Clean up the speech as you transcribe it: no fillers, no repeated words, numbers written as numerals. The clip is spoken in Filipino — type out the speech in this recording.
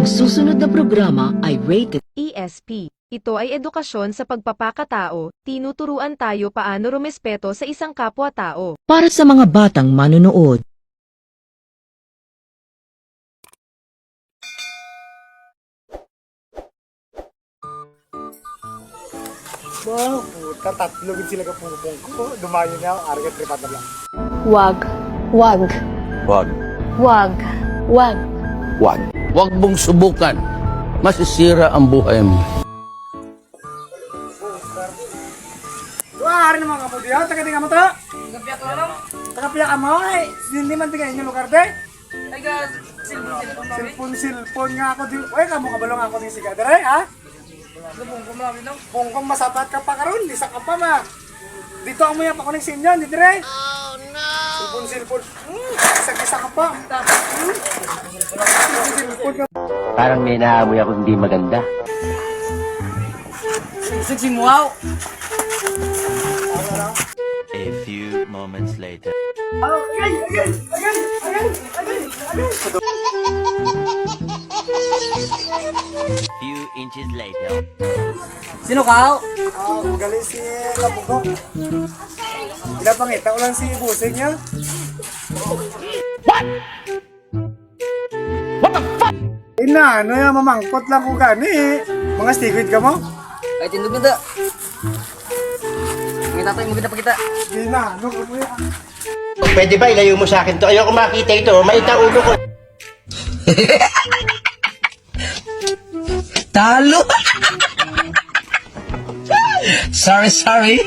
Ang susunod na programa ay rated ESP. Ito ay edukasyon sa pagpapakatao, tinuturuan tayo paano rumespeto sa isang kapwa-tao. para sa mga batang manonood. Wow, puta, tatlo gid sila ka pupong ko. Dumayo niya, argat tripat na lang. Wag. Wag. Wag. Wag. Wag. Wag. Wag mong subukan. Masisira ang buhay mo. Wah, hari naman kamu dia, taga tinga mo to. Tagapiak lang. Tagapiak mo, ay. Hindi man tinga inyo lugar de. Taga silpon nga ako di. Oy, kamu kabalong ako ni siga dere, ha? Bungkong masabat ka pa karon, di sa ka pa ma. Dito ang muya pa ko ng sinyo, di dire. Oh no. Silpon. Isa ka pa. Silpon ka. Parang may naamoy ako hindi maganda. A few moments later. Few inches later. Sino ka? Galing si Kabugok. Pinapangita ko lang si Busing niya. What the fuck? Ina, ano yan, mamangkot lang ko gani. Mga stigwid ka mo? Ay, tindog na da. May tatay mo kita pa kita. Ina, ano ka mo yan? Pwede ba ilayo mo sa akin to? Ayoko makita ito. Maita ulo ko. Talo! Sorry.